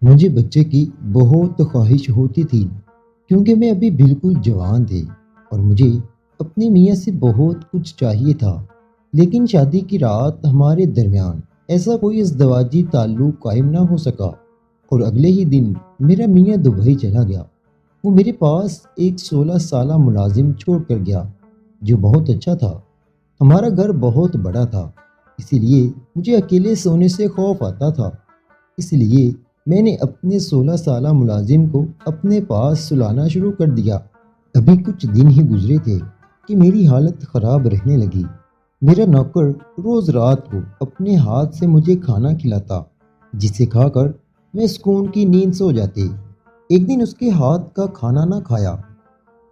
مجھے بچے کی بہت خواہش ہوتی تھی کیونکہ میں ابھی بالکل جوان تھی اور مجھے اپنے میاں سے بہت کچھ چاہیے تھا۔ لیکن شادی کی رات ہمارے درمیان ایسا کوئی ازدواجی تعلق قائم نہ ہو سکا اور اگلے ہی دن میرا میاں دبئی چلا گیا۔ وہ میرے پاس ایک 16 سالہ ملازم چھوڑ کر گیا جو بہت اچھا تھا۔ ہمارا گھر بہت بڑا تھا، اسی لیے مجھے اکیلے سونے سے خوف آتا تھا۔ اس لیے میں نے اپنے 16 سالہ ملازم کو اپنے پاس سلانا شروع کر دیا۔ ابھی کچھ دن ہی گزرے تھے کہ میری حالت خراب رہنے لگی۔ میرا نوکر روز رات کو اپنے ہاتھ سے مجھے کھانا کھلاتا جسے کھا کر میں سکون کی نیند سو جاتی۔ ایک دن اس کے ہاتھ کا کھانا نہ کھایا،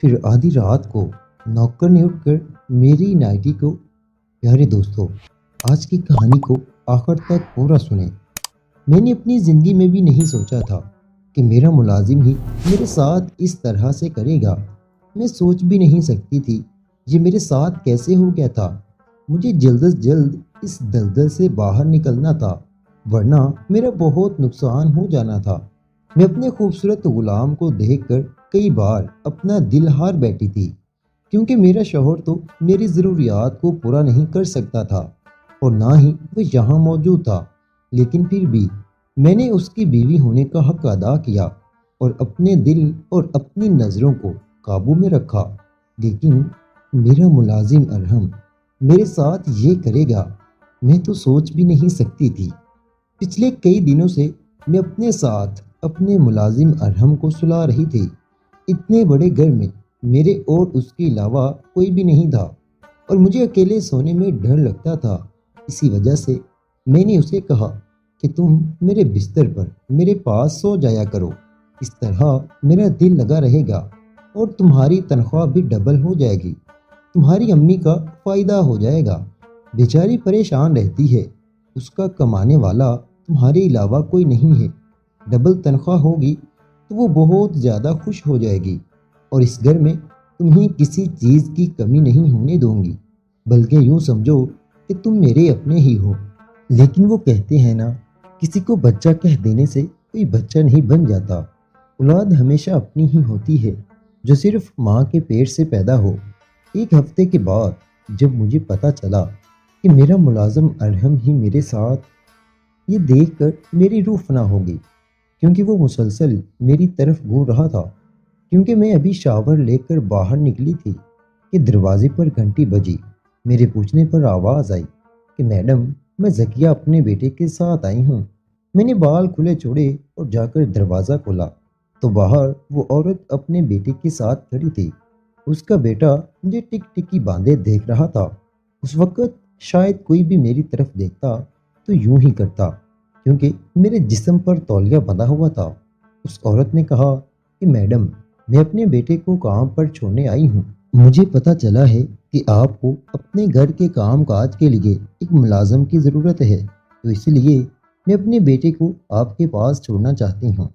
پھر آدھی رات کو نوکر نے اٹھ کر میری نائٹی کو پیارے دوستوں، آج کی کہانی کو آخر تک پورا سنیں۔ میں نے اپنی زندگی میں بھی نہیں سوچا تھا کہ میرا ملازم ہی میرے ساتھ اس طرح سے کرے گا۔ میں سوچ بھی نہیں سکتی تھی یہ میرے ساتھ کیسے ہو گیا تھا۔ مجھے جلد از جلد اس دلدل سے باہر نکلنا تھا ورنہ میرا بہت نقصان ہو جانا تھا۔ میں اپنے خوبصورت غلام کو دیکھ کر کئی بار اپنا دل ہار بیٹھی تھی کیونکہ میرا شوہر تو میری ضروریات کو پورا نہیں کر سکتا تھا اور نہ ہی وہ یہاں موجود تھا۔ لیکن پھر بھی میں نے اس کی بیوی ہونے کا حق ادا کیا اور اپنے دل اور اپنی نظروں کو قابو میں رکھا۔ لیکن میرا ملازم ارحم میرے ساتھ یہ کرے گا، میں تو سوچ بھی نہیں سکتی تھی۔ پچھلے کئی دنوں سے میں اپنے ساتھ اپنے ملازم ارحم کو سلا رہی تھی۔ اتنے بڑے گھر میں میرے اور اس کے علاوہ کوئی بھی نہیں تھا اور مجھے اکیلے سونے میں ڈر لگتا تھا۔ اسی وجہ سے میں نے اسے کہا کہ تم میرے بستر پر میرے پاس سو جایا کرو، اس طرح میرا دل لگا رہے گا اور تمہاری تنخواہ بھی ڈبل ہو جائے گی، تمہاری امی کا فائدہ ہو جائے گا۔ بیچاری پریشان رہتی ہے، اس کا کمانے والا تمہارے علاوہ کوئی نہیں ہے۔ ڈبل تنخواہ ہوگی تو وہ بہت زیادہ خوش ہو جائے گی اور اس گھر میں تمہیں کسی چیز کی کمی نہیں ہونے دوں گی، بلکہ یوں سمجھو کہ تم میرے اپنے ہی ہو۔ لیکن وہ کہتے ہیں نا، کسی کو بچہ کہہ دینے سے کوئی بچہ نہیں بن جاتا۔ اولاد ہمیشہ اپنی ہی ہوتی ہے جو صرف ماں کے پیٹ سے پیدا ہو۔ ایک ہفتے کے بعد جب مجھے پتا چلا کہ میرا ملازم ارحم ہی میرے ساتھ، یہ دیکھ کر میری روح فنا ہو گئی کیونکہ وہ مسلسل میری طرف گھور رہا تھا۔ کیونکہ میں ابھی شاور لے کر باہر نکلی تھی کہ دروازے پر گھنٹی بجی۔ میرے پوچھنے پر آواز آئی کہ میڈم، میں زکیہ اپنے بیٹے کے ساتھ آئی ہوں۔ میں نے بال کھلے چھوڑے اور جا کر دروازہ کھولا تو باہر وہ عورت اپنے بیٹے کے ساتھ کھڑی تھی۔ اس کا بیٹا مجھے ٹک ٹکی باندھے دیکھ رہا تھا۔ اس وقت شاید کوئی بھی میری طرف دیکھتا تو یوں ہی کرتا کیونکہ میرے جسم پر تولیہ بندھا ہوا تھا۔ اس عورت نے کہا کہ میڈم، میں اپنے بیٹے کو کام پر چھوڑنے آئی ہوں۔ مجھے پتا چلا ہے کہ آپ کو اپنے گھر کے کام کاج کے لیے ایک ملازم کی ضرورت ہے، تو اس لیے میں اپنے بیٹے کو آپ کے پاس چھوڑنا چاہتی ہوں۔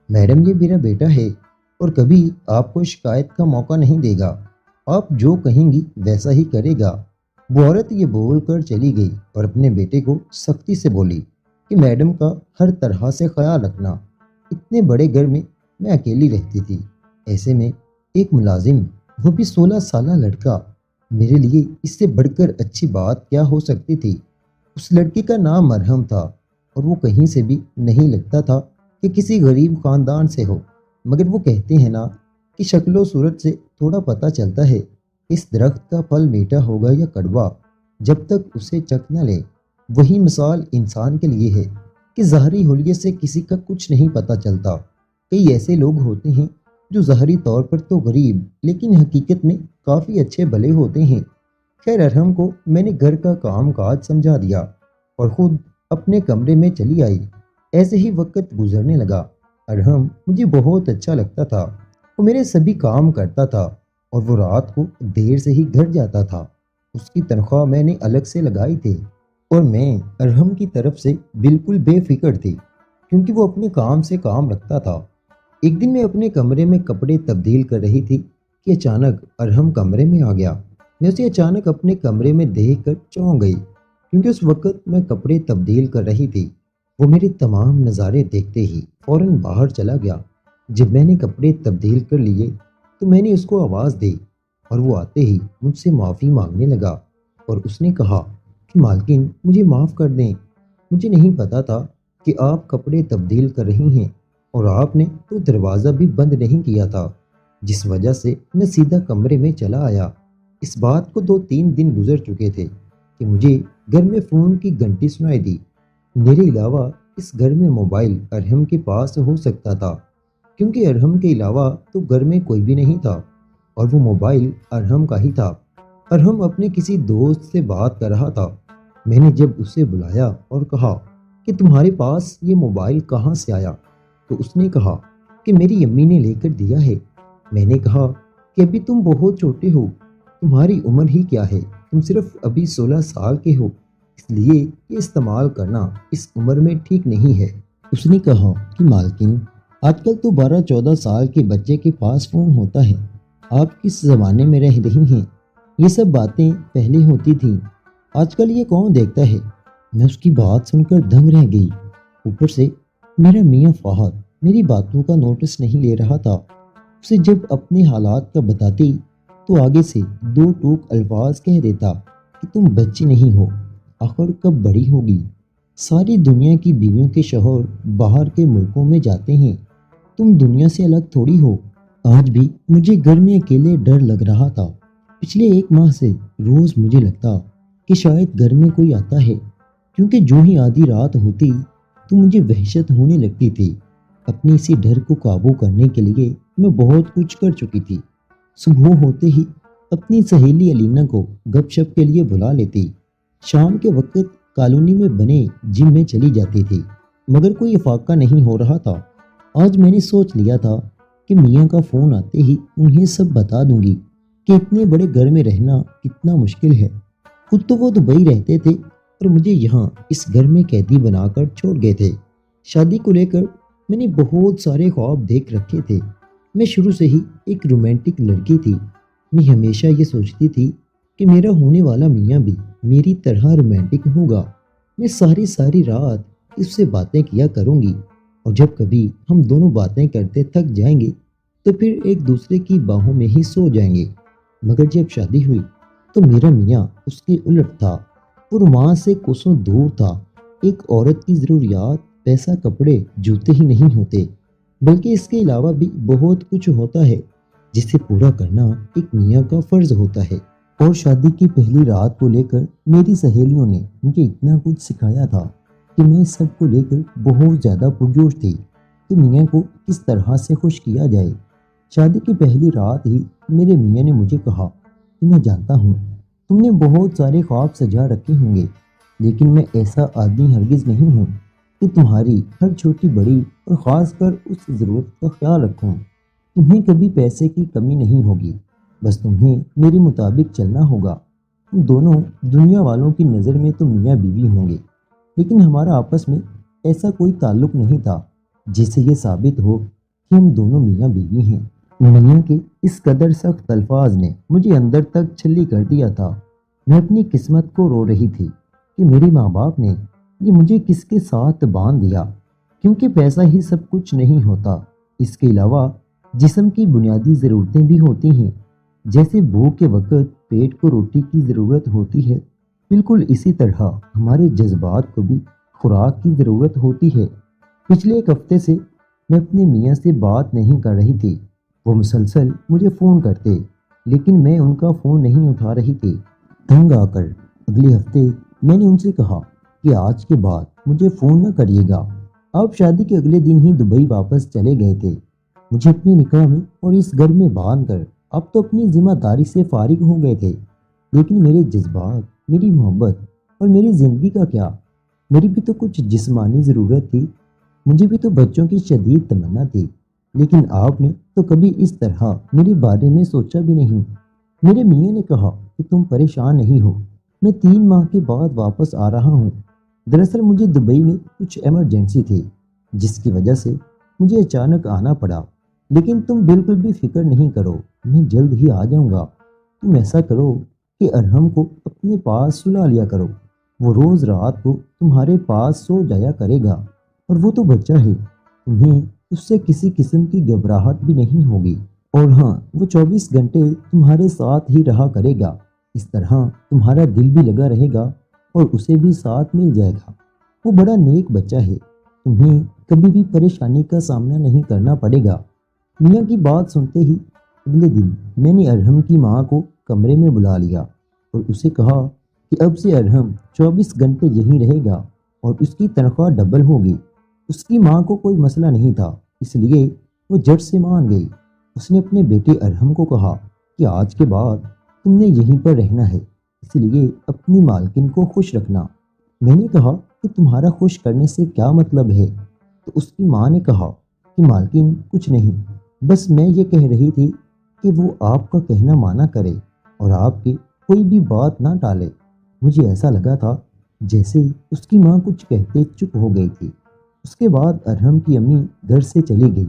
میڈم، یہ میرا بیٹا ہے اور کبھی آپ کو شکایت کا موقع نہیں دے گا۔ آپ جو کہیں گی ویسا ہی کرے گا۔ وہ عورت یہ بول کر چلی گئی اور اپنے بیٹے کو سختی سے بولی کہ میڈم کا ہر طرح سے خیال رکھنا۔ اتنے بڑے گھر میں میں اکیلی رہتی تھی، ایسے میں ایک ملازم، وہ بھی 16 سالہ لڑکا، میرے لیے اس سے بڑھ کر اچھی بات کیا ہو سکتی تھی۔ اس لڑکے کا نام ارحم تھا اور وہ کہیں سے بھی نہیں لگتا تھا کہ کسی غریب خاندان سے ہو، مگر وہ کہتے ہیں نا کہ شکل و صورت سے تھوڑا پتہ چلتا ہے اس درخت کا پھل میٹھا ہوگا یا کڑوا جب تک اسے چکھ نہ لے۔ وہی مثال انسان کے لیے ہے کہ ظاہری حلیے سے کسی کا کچھ نہیں پتہ چلتا۔ کئی ایسے لوگ ہوتے ہیں جو ظاہری طور پر تو غریب لیکن حقیقت میں کافی اچھے بھلے ہوتے ہیں۔ خیر، ارحم کو میں نے گھر کا کام کاج سمجھا دیا اور خود اپنے کمرے میں چلی آئی۔ ایسے ہی وقت گزرنے لگا۔ ارحم مجھے بہت اچھا لگتا تھا، وہ میرے سبھی کام کرتا تھا اور وہ رات کو دیر سے ہی گھر جاتا تھا۔ اس کی تنخواہ میں نے الگ سے لگائی تھی اور میں ارحم کی طرف سے بالکل بے فکر تھی کیونکہ وہ اپنے کام سے کام رکھتا تھا۔ ایک دن میں اپنے کمرے میں کپڑے تبدیل کر رہی تھی کہ اچانک ارحم کمرے میں آ گیا۔ میں اسے اچانک اپنے کمرے میں دیکھ کر چونک گئی کیونکہ اس وقت میں کپڑے تبدیل کر رہی تھی۔ وہ میرے تمام نظارے دیکھتے ہی فوراً باہر چلا گیا۔ جب میں نے کپڑے تبدیل کر لیے تو میں نے اس کو آواز دی اور وہ آتے ہی مجھ سے معافی مانگنے لگا، اور اس نے کہا کہ مالکن مجھے معاف کر دیں، مجھے نہیں پتا تھا کہ آپ کپڑے تبدیل کر رہی ہیں، اور آپ نے تو دروازہ بھی بند نہیں کیا تھا، جس وجہ سے میں سیدھا کمرے میں چلا آیا۔ اس بات کو 2-3 دن گزر چکے تھے کہ مجھے گھر میں فون کی گھنٹی سنائی دی۔ میرے علاوہ اس گھر میں موبائل ارحم کے پاس ہو سکتا تھا، کیونکہ ارحم کے علاوہ تو گھر میں کوئی بھی نہیں تھا، اور وہ موبائل ارحم کا ہی تھا۔ ارحم اپنے کسی دوست سے بات کر رہا تھا۔ میں نے جب اسے بلایا اور کہا کہ تمہارے پاس یہ موبائل کہاں سے آیا، تو اس نے کہا کہ میری امی نے لے کر دیا ہے۔ میں نے کہا کہ ابھی تم بہت چھوٹے ہو، تمہاری عمر ہی کیا ہے، تم صرف ابھی 16 سال کے ہو، اس لیے یہ استعمال کرنا اس عمر میں ٹھیک نہیں ہے۔ اس نے کہا کہ مالکن آج کل تو 12-14 سال کے بچے کے پاس فون ہوتا ہے، آپ کس زمانے میں رہ رہی ہیں؟ یہ سب باتیں پہلے ہوتی تھیں، آج کل یہ کون دیکھتا ہے؟ میں اس کی بات سن کر دنگ رہ گئی۔ اوپر سے میرا میاں فہد میری باتوں کا نوٹس نہیں لے رہا تھا۔ اسے جب اپنے حالات کا بتاتی تو آگے سے 2 ٹوک الفاظ کہہ دیتا کہ تم بچی نہیں ہو، آخر کب بڑی ہوگی؟ ساری دنیا کی بیویوں کے شوہر باہر کے ملکوں میں جاتے ہیں، تم دنیا سے الگ تھوڑی ہو۔ آج بھی مجھے گھر میں اکیلے ڈر لگ رہا تھا۔ پچھلے 1 ماہ سے روز مجھے لگتا کہ شاید گھر میں کوئی آتا ہے، کیونکہ جو ہی آدھی رات ہوتی تو مجھے وحشت ہونے لگتی تھی۔ اپنے اسی ڈر کو قابو کرنے کے لیے میں بہت کچھ کر چکی تھی۔ صبح ہوتے ہی اپنی سہیلی علینا کو گپ شپ کے لیے بلا لیتی، شام کے وقت کالونی میں بنے جم میں چلی جاتی تھی، مگر کوئی افاقہ نہیں ہو رہا تھا۔ آج میں نے سوچ لیا تھا کہ میاں کا فون آتے ہی انہیں سب بتا دوں گی کہ اتنے بڑے گھر میں رہنا کتنا مشکل ہے۔ خود تو وہ دبئی رہتے تھے اور مجھے یہاں اس گھر میں قیدی بنا کر چھوڑ گئے تھے۔ شادی کو لے کر میں نے بہت سارے خواب دیکھ رکھے تھے۔ میں شروع سے ہی ایک رومانٹک لڑکی تھی۔ میں ہمیشہ یہ سوچتی تھی کہ میرا ہونے والا میاں بھی میری طرح رومانٹک ہوگا۔ میں ساری رات اس سے باتیں کیا کروں گی، اور جب کبھی ہم دونوں باتیں کرتے تھک جائیں گے تو پھر ایک دوسرے کی باہوں میں ہی سو جائیں گے۔ مگر جب شادی ہوئی تو میرا میاں اس کے الٹ تھا۔ وہ رومانس سے کوسوں دور تھا۔ ایک عورت کی ضروریات پیسہ، کپڑے، جوتے ہی نہیں ہوتے، بلکہ اس کے علاوہ بھی بہت کچھ ہوتا ہے جسے پورا کرنا ایک میاں کا فرض ہوتا ہے۔ اور شادی کی پہلی رات کو لے کر میری سہیلیوں نے مجھے اتنا کچھ سکھایا تھا کہ میں سب کو لے کر بہت زیادہ پرجوش تھی کہ میاں کو کس طرح سے خوش کیا جائے۔ شادی کی پہلی رات ہی میرے میاں نے مجھے کہا کہ میں جانتا ہوں تم نے بہت سارے خواب سجا رکھے ہوں گے، لیکن میں ایسا آدمی ہرگز نہیں ہوں کہ تمہاری ہر چھوٹی بڑی اور خاص کر اس ضرورت کا خیال رکھوں۔ تمہیں کبھی پیسے کی کمی نہیں ہوگی، بس تمہیں میرے مطابق چلنا ہوگا۔ ہم دونوں دنیا والوں کی نظر میں تو میاں بیوی ہوں گے، لیکن ہمارا آپس میں ایسا کوئی تعلق نہیں تھا جس سے یہ ثابت ہو کہ ہم دونوں میاں بیوی ہیں۔ میاں کے اس قدر سخت الفاظ نے مجھے اندر تک چھلی کر دیا تھا۔ میں اپنی قسمت کو رو رہی تھی کہ میرے ماں باپ نے یہ مجھے کس کے ساتھ باندھ دیا، کیونکہ پیسہ ہی سب کچھ نہیں ہوتا، اس کے علاوہ جسم کی بنیادی ضرورتیں بھی ہوتی ہیں۔ جیسے بھوک کے وقت پیٹ کو روٹی کی ضرورت ہوتی ہے، بالکل اسی طرح ہمارے جذبات کو بھی خوراک کی ضرورت ہوتی ہے۔ پچھلے 1 ہفتے سے میں اپنے میاں سے بات نہیں کر رہی تھی۔ وہ مسلسل مجھے فون کرتے، لیکن میں ان کا فون نہیں اٹھا رہی تھی۔ تنگ آ کر اگلے ہفتے میں نے ان سے کہا کہ آج کے بعد مجھے فون نہ کریے گا۔ آپ شادی کے اگلے دن ہی دبئی واپس چلے گئے تھے، مجھے اپنی نکاح میں اور اس گھر میں باندھ کر اب تو اپنی ذمہ داری سے فارغ ہو گئے تھے، لیکن میرے جذبات، میری محبت اور میری زندگی کا کیا؟ میری بھی تو کچھ جسمانی ضرورت تھی، مجھے بھی تو بچوں کی شدید تمنا تھی، لیکن آپ نے تو کبھی اس طرح میرے بارے میں سوچا بھی نہیں۔ میرے میاں نے کہا کہ تم پریشان نہیں ہو، میں 3 ماہ کے بعد واپس آ رہا ہوں۔ دراصل مجھے دبئی میں کچھ ایمرجنسی تھی جس کی وجہ سے مجھے اچانک آنا پڑا، لیکن تم بالکل بھی فکر نہیں کرو، میں جلد ہی آ جاؤں گا۔ تم ایسا کرو کہ ارحم کو اپنے پاس سلا لیا کرو، وہ روز رات کو تمہارے پاس سو جایا کرے گا، اور وہ تو بچہ ہے، تمہیں اس سے کسی قسم کی گھبراہٹ بھی نہیں ہوگی، اور ہاں، وہ 24 گھنٹے تمہارے ساتھ ہی رہا کرے گا۔ اس طرح تمہارا دل بھی لگا رہے گا اور اسے بھی ساتھ مل جائے گا۔ وہ بڑا نیک بچہ ہے، تمہیں کبھی بھی پریشانی کا سامنا نہیں کرنا پڑے گا۔ میاں کی بات سنتے ہی اگلے دن میں نے ارحم کی ماں کو کمرے میں بلا لیا اور اسے کہا کہ اب سے ارحم 24 گھنٹے یہیں رہے گا اور اس کی تنخواہ ڈبل ہوگی۔ اس کی ماں کو کوئی مسئلہ نہیں تھا، اس لیے وہ جھٹ سے مان گئی۔ اس نے اپنے بیٹے ارحم کو کہا کہ آج کے بعد تم نے یہیں پر رہنا ہے، اس لیے اپنی مالکن کو خوش رکھنا۔ میں نے کہا کہ تمہارا خوش کرنے سے کیا مطلب ہے؟ تو اس کی ماں نے کہا کہ مالکن کچھ نہیں، بس میں یہ کہہ رہی تھی کہ وہ آپ کا کہنا مانا کرے اور آپ کی کوئی بھی بات نہ ٹالے۔ مجھے ایسا لگا تھا جیسے اس کی ماں کچھ کہتے چپ ہو گئی تھی۔ اس کے بعد ارحم کی امی گھر سے چلی گئی۔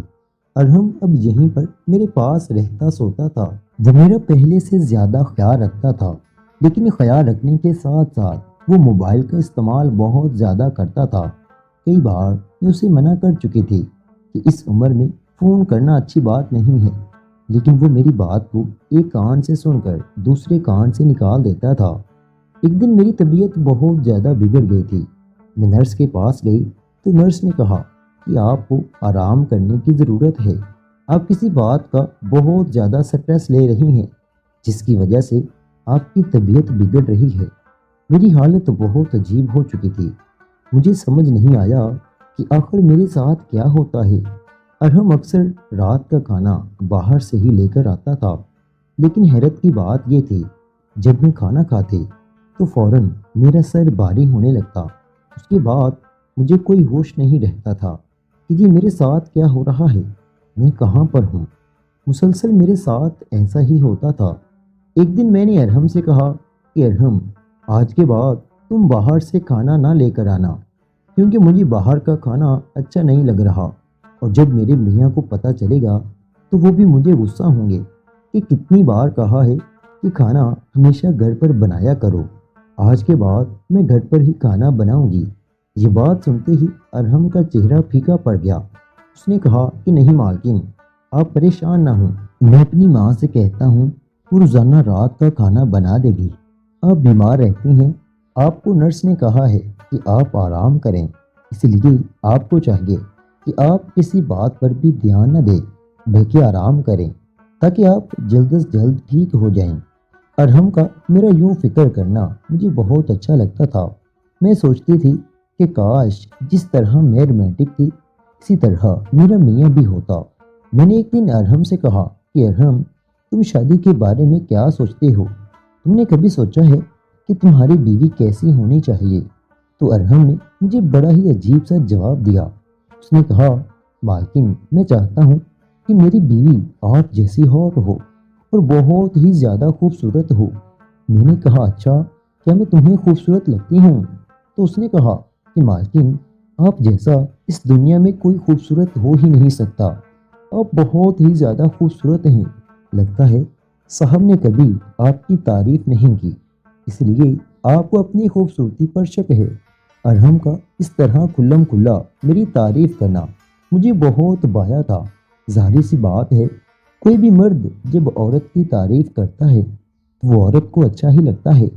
ارحم اب یہیں پر میرے پاس رہتا سوتا تھا۔ وہ میرا پہلے سے زیادہ خیال رکھتا تھا، لیکن خیال رکھنے کے ساتھ ساتھ وہ موبائل کا استعمال بہت زیادہ کرتا تھا۔ کئی بار میں اسے منع کر چکی تھی کہ اس عمر میں فون کرنا اچھی بات نہیں ہے، لیکن وہ میری بات کو ایک کان سے سن کر دوسرے کان سے نکال دیتا تھا۔ ایک دن میری طبیعت بہت زیادہ بگڑ گئی تھی۔ میں نرس کے پاس گئی تو نرس نے کہا کہ آپ کو آرام کرنے کی ضرورت ہے، آپ کسی بات کا بہت زیادہ سٹریس لے رہی ہیں جس کی وجہ سے آپ کی طبیعت بگڑ رہی ہے۔ میری حالت بہت عجیب ہو چکی تھی، مجھے سمجھ نہیں آیا کہ آخر میرے ساتھ کیا ہوتا ہے۔ ارحم اکثر رات کا کھانا باہر سے ہی لے کر آتا تھا، لیکن حیرت کی بات یہ تھی جب میں کھانا کھاتے تو فوراً میرا سر بھاری ہونے لگتا۔ اس کے بعد مجھے کوئی ہوش نہیں رہتا تھا کہ یہ میرے ساتھ کیا ہو رہا ہے، میں کہاں پر ہوں۔ مسلسل میرے ساتھ ایسا ہی ہوتا تھا۔ ایک دن میں نے ارحم سے کہا کہ ارحم، آج کے بعد تم باہر سے کھانا نہ لے کر آنا، کیونکہ مجھے باہر کا کھانا اچھا نہیں لگ رہا، اور جب میرے میاں کو پتہ چلے گا تو وہ بھی مجھے غصہ ہوں گے کہ کتنی بار کہا ہے کہ کھانا ہمیشہ گھر پر بنایا کرو۔ آج کے بعد میں گھر پر ہی کھانا بناؤں گی۔ یہ بات سنتے ہی ارحم کا چہرہ پھیکا پڑ گیا۔ اس نے کہا کہ نہیں مالکن، آپ پریشان نہ ہوں، میں اپنی ماں سے کہتا ہوں وہ روزانہ رات کا کھانا بنا دے گی۔ آپ بیمار رہتی ہیں، آپ کو نرس نے کہا ہے کہ آپ آرام کریں، اس لیے آپ کو چاہیے کہ آپ کسی بات پر بھی دھیان نہ دیں بلکہ آرام کریں تاکہ آپ جلد از جلد ٹھیک ہو جائیں۔ ارحم کا میرا یوں فکر کرنا مجھے بہت اچھا لگتا تھا۔ میں سوچتی تھی کہ کاش جس طرح میں رومانٹک تھی اسی طرح میرا میاں بھی ہوتا۔ میں نے ایک دن ارحم سے کہا کہ ارحم، تم شادی کے بارے میں کیا سوچتے ہو؟ تم نے کبھی سوچا ہے کہ تمہاری بیوی کیسی ہونی چاہیے؟ تو ارحم نے مجھے بڑا ہی عجیب سا جواب دیا۔ اس نے کہا مالکن، میں چاہتا ہوں کہ میری بیوی آپ جیسی ہاٹ ہو اور بہت ہی زیادہ خوبصورت ہو۔ میں نے کہا اچھا، کیا میں تمہیں خوبصورت لگتی ہوں؟ تو اس نے کہا کہ مالکن، آپ جیسا اس دنیا میں کوئی خوبصورت ہو ہی نہیں سکتا، آپ بہت ہی زیادہ خوبصورت ہیں۔ لگتا ہے صاحب نے کبھی آپ کی تعریف نہیں کی، اس لیے آپ کو اپنی خوبصورتی پر شک ہے۔ ارحم کا اس طرح کھلم کھلا میری تعریف کرنا مجھے بہت بھایا تھا۔ ظاہر سی بات ہے، کوئی بھی مرد جب عورت کی تعریف کرتا ہے تو وہ عورت کو اچھا ہی لگتا ہے۔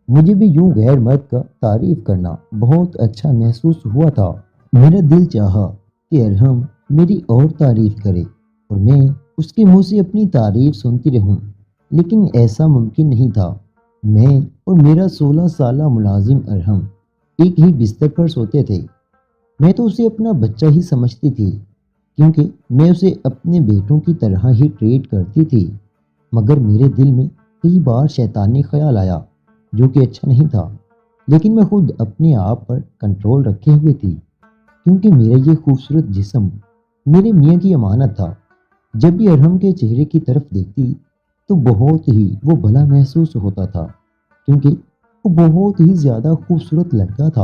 مجھے بھی یوں غیر مرد کا تعریف کرنا بہت اچھا محسوس ہوا تھا۔ میرا دل چاہا کہ ارحم میری اور تعریف کرے اور میں اس کے منہ سے اپنی تعریف سنتی رہوں، لیکن ایسا ممکن نہیں تھا۔ میں اور میرا 16 سالہ ملازم ارحم ایک ہی بستر پر سوتے تھے۔ میں تو اسے اپنا بچہ ہی سمجھتی تھی، کیونکہ میں اسے اپنے بیٹوں کی طرح ہی ٹریٹ کرتی تھی، مگر میرے دل میں کئی بار شیطانی خیال آیا جو کہ اچھا نہیں تھا، لیکن میں خود اپنے آپ پر کنٹرول رکھے ہوئے تھی، کیونکہ میرا یہ خوبصورت جسم میرے میاں کی امانت تھا۔ جب بھی ارحم کے چہرے کی طرف دیکھتی تو بہت ہی وہ بھلا محسوس ہوتا تھا، کیونکہ وہ بہت ہی زیادہ خوبصورت لڑکا تھا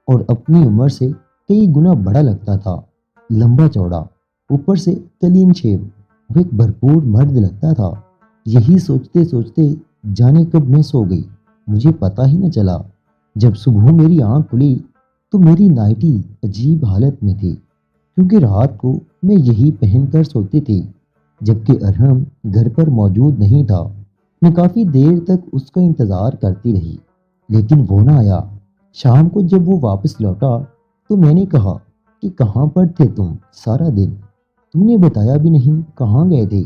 اور اپنی عمر سے کئی گنا بڑا لگتا تھا۔ لمبا چوڑا، اوپر سے کلین شیو، وہ ایک بھرپور مرد لگتا تھا۔ یہی سوچتے سوچتے جانے کب میں سو گئی، مجھے پتہ ہی نہ چلا۔ جب صبح میری آنکھ کھلی تو میری نائٹی عجیب حالت میں تھی۔ کیونکہ رات کو میں یہی پہن کر سوتی تھی جبکہ ارحم گھر پر موجود نہیں تھا۔ میں کافی دیر تک اس کا انتظار کرتی رہی لیکن وہ نہ آیا۔ شام کو جب وہ واپس لوٹا تو میں نے کہا کہ کہاں پر تھے تم سارا دن؟ تم نے بتایا بھی نہیں کہاں گئے تھے۔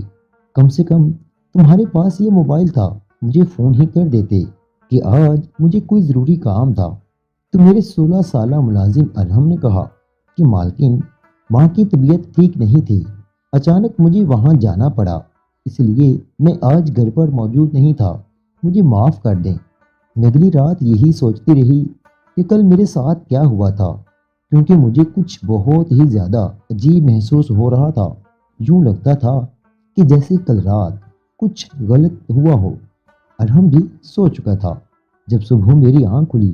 کم سے کم تمہارے پاس یہ موبائل تھا، مجھے فون ہی کر دیتے کہ آج مجھے کوئی ضروری کام تھا۔ تو میرے 16 سالہ ملازم ارحم نے کہا کہ مالکن، ماں کی طبیعت ٹھیک نہیں تھی، اچانک مجھے وہاں جانا پڑا، اس لیے میں آج گھر پر موجود نہیں تھا، مجھے معاف کر دیں۔ میں اگلی رات یہی سوچتی رہی کہ کل میرے ساتھ کیا ہوا تھا، کیونکہ مجھے کچھ بہت ہی زیادہ عجیب محسوس ہو رہا تھا۔ یوں لگتا تھا کہ جیسے کل رات کچھ غلط ہوا ہو۔ ارحم بھی سو چکا تھا۔ جب صبح میری آنکھ کھلی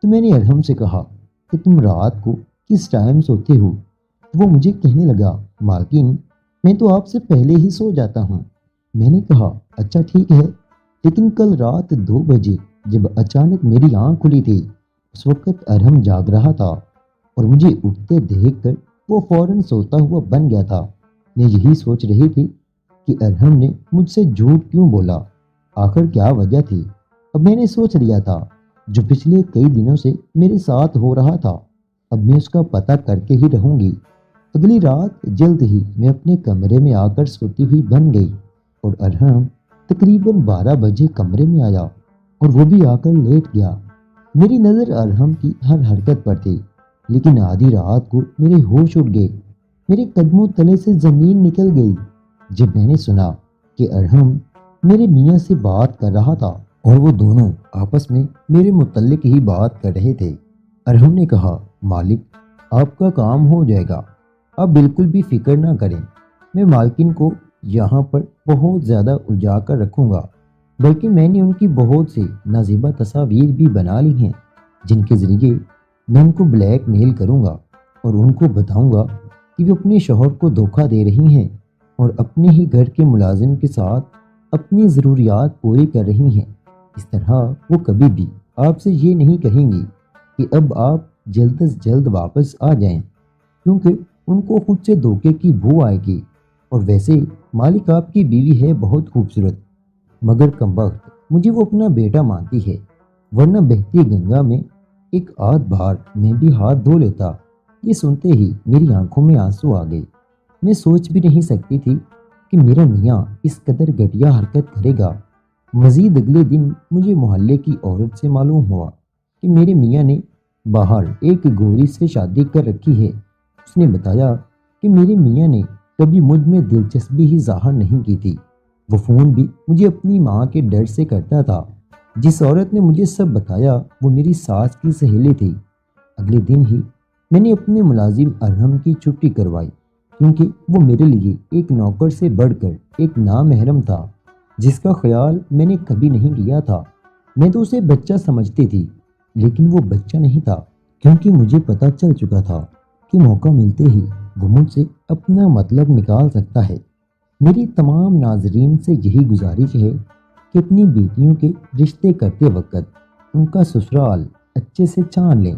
تو میں نے ارحم سے کہا کہ تم رات کو کس ٹائم سوتے ہو؟ وہ مجھے کہنے لگا، مالکن، میں تو آپ سے پہلے ہی سو جاتا ہوں۔ میں نے کہا اچھا ٹھیک ہے، لیکن کل رات 2 بجے جب اچانک میری آنکھ کھلی تھی اس وقت ارحم جاگ رہا تھا اور مجھے اٹھتے دیکھ کر وہ فوراً سوتا ہوا بن گیا تھا۔ میں یہی سوچ رہی تھی کہ ارحم نے مجھ سے جھوٹ کیوں بولا، آخر کیا وجہ تھی۔ اب میں نے سوچ لیا تھا جو پچھلے کئی دنوں سے میرے ساتھ ہو رہا تھا، اب میں اس کا پتہ کر کے ہی رہوں گی۔ اگلی رات جلد ہی میں اپنے کمرے میں آ کر سوتی ہوئی بن گئی اور ارحم تقریباً 12 بجے کمرے میں آیا اور وہ بھی آ کر لیٹ گیا۔ میری نظر ارحم کی ہر حرکت پر تھی، لیکن آدھی رات کو میرے ہوش اڑ گئے، میرے قدموں تلے سے زمین نکل گئی جب میں نے سنا کہ ارحم میرے میاں سے بات کر رہا تھا اور وہ دونوں آپس میں میرے متعلق ہی بات کر رہے تھے۔ ارحم نے کہا، مالک، آپ کا کام ہو جائے گا، آپ بالکل بھی فکر نہ کریں، میں مالکن کو یہاں پر بہت زیادہ الجھا کر رکھوں گا، بلکہ میں نے ان کی بہت سی نازیبہ تصاویر بھی بنا لی ہیں جن کے ذریعے میں ان کو بلیک میل کروں گا اور ان کو بتاؤں گا کہ وہ اپنے شوہر کو دھوکہ دے رہی ہیں اور اپنے ہی گھر کے ملازم کے ساتھ اپنی ضروریات پوری کر رہی ہیں۔ اس طرح وہ کبھی بھی آپ سے یہ نہیں کہیں گی کہ اب آپ جلد از جلد واپس آ جائیں، کیونکہ ان کو خود سے دھوکے کی بو آئے گی۔ اور ویسے مالک آپ کی بیوی ہے بہت خوبصورت، مگر کمبخت مجھے وہ اپنا بیٹا مانتی ہے، ورنہ بہتی گنگا میں ایک آدھ بار میں بھی ہاتھ دھو لیتا۔ یہ سنتے ہی میری آنکھوں میں آنسو آ گئے۔ میں سوچ بھی نہیں سکتی تھی کہ میرا میاں اس قدر گھٹیا حرکت کرے گا۔ مزید اگلے دن مجھے محلے کی عورت سے معلوم ہوا کہ میرے میاں نے باہر ایک گوری سے شادی کر رکھی ہے۔ اس نے بتایا کہ میرے میاں نے کبھی مجھ میں دلچسپی ہی ظاہر نہیں کی تھی، وہ فون بھی مجھے اپنی ماں کے ڈر سے کرتا تھا۔ جس عورت نے مجھے سب بتایا وہ میری ساس کی سہیلی تھی۔ اگلے دن ہی میں نے اپنے ملازم ارحم کی چھٹی کروائی، کیونکہ وہ میرے لیے ایک نوکر سے بڑھ کر ایک نامحرم تھا جس کا خیال میں نے کبھی نہیں کیا تھا۔ میں تو اسے بچہ سمجھتی تھی، لیکن وہ بچہ نہیں تھا، کیونکہ مجھے پتہ چل چکا تھا کہ موقع ملتے ہی وہ مجھ سے اپنا مطلب نکال سکتا ہے۔ میری تمام ناظرین سے یہی گزارش ہے کہ اپنی بیٹیوں کے رشتے کرتے وقت ان کا سسرال اچھے سے چھان لیں،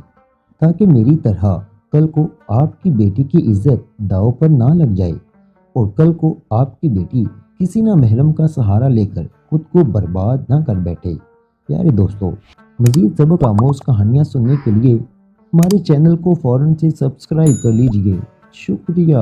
تاکہ میری طرح کل کو آپ کی بیٹی کی عزت داؤ پر نہ لگ جائے اور کل کو آپ کی بیٹی کسی نہ محرم کا سہارا لے کر خود کو برباد نہ کر بیٹھے۔ پیارے دوستو، مزید سبق آموز کہانیاں سننے کے لیے ہمارے چینل کو فوراً سے سبسکرائب کر لیجئے۔ شکریہ۔